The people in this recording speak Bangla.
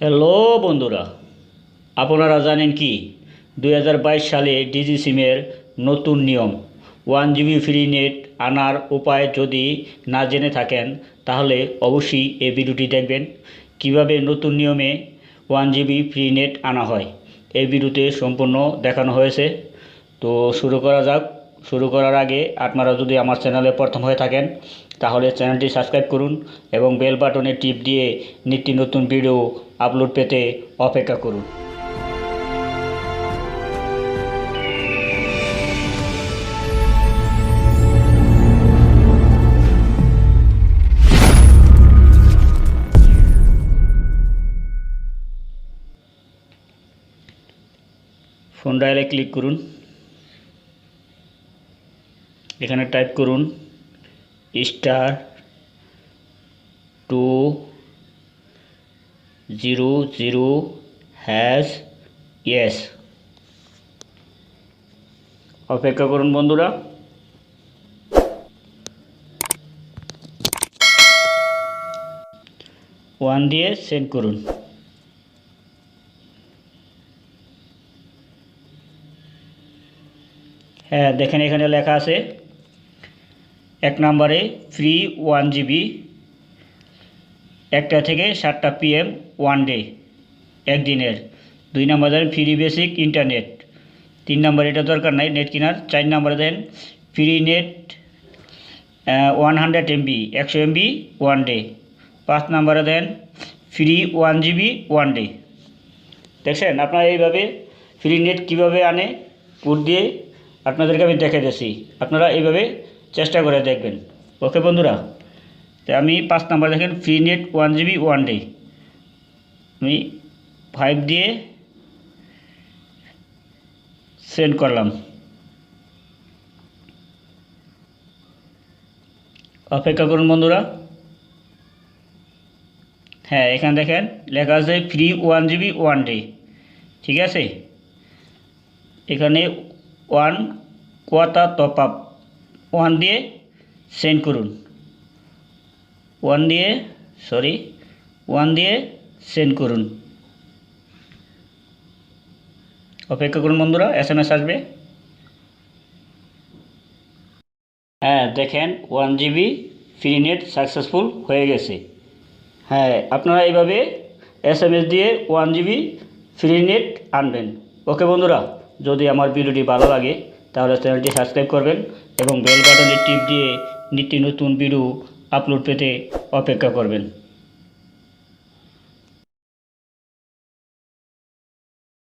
হ্যালো বন্ধুরা, আপনারা জানেন কি 2022 সালে ডিজি সিমের নতুন নিয়ম 1 জিবি ফ্রি নেট আনার উপায় যদি না জেনে থাকেন তাহলে অবশ্যই এই ভিডিওটি দেখবেন। কিভাবে নতুন নিয়মে 1 জিবি ফ্রি নেট আনা হয় এই ভিডিওতে সম্পূর্ণ দেখানো হয়েছে। তো শুরু করা যাক। শুরু করার আগে আপনারা যদি আমার চ্যানেলে প্রথম হয়ে থাকেন তাহলে চ্যানেলটি সাবস্ক্রাইব করুন এবং বেল বাটনে টিপ দিয়ে নিত্য নতুন ভিডিও আপলোড পেতে অপেক্ষা করুন। ফোন ডায়ালে ক্লিক করুন, এখানে টাইপ করুন *200# ইয়েস। অপেক্ষা করুন বন্ধুরা। ওয়ান দিয়ে সেন্ড করুন। হ্যাঁ, দেখেন এখানে লেখা আছে 1 নম্বরে ফ্রি 1 জিবি 1টা থেকে 7টা PM 1 ডে একদিনের। 2 নম্বরে দেন ফ্রি বেসিক ইন্টারনেট। 3 নম্বরে এটা দরকার নাই নেট কেনার। 4 নম্বরে দেন free net 100 MB 100 MB 1 day. 5 নম্বরে দেন ফ্রি 1 জিবি 1 ডে। দেখছেন আপনারা এইভাবে ফ্রি নেট কীভাবে আনে কোড দিয়ে আপনাদেরকে আমি দেখে দিয়েছি। আপনারা এইভাবে চেষ্টা করে দেখবেন। ওকে বন্ধুরা, তো আমি 5 নাম্বার দেখেন ফ্রি নেট 1 জিবি 1 ডে আমি 5 দিয়ে সেন্ড করলাম। অপেক্ষা করুন বন্ধুরা। হ্যাঁ, এখানে দেখেন লেখা আছে ফ্রি 1 জিবি 1 ডে। ঠিক আছে, এখানে 1 কোয়াটা টপ আপ 1 দিয়ে সেন্ড করুন। 1 দিয়ে সেন্ড করুন। অপেক্ষা করুন বন্ধুরা, SMS আসবে। হ্যাঁ দেখেন 1 জিবি ফ্রি নেট সাকসেসফুল হয়ে গেছে। হ্যাঁ, আপনারা এইভাবে SMS দিয়ে 1 জিবি ফ্রি নেট আনবেন। ওকে বন্ধুরা, যদি আমার ভিডিওটি ভালো লাগে তাহলে চ্যানেলটি সাবস্ক্রাইব করবেন এবং বেল বাটনে টিপ দিয়ে নিত্য নতুন ভিডিও আপলোড পেতে অপেক্ষা করবেন।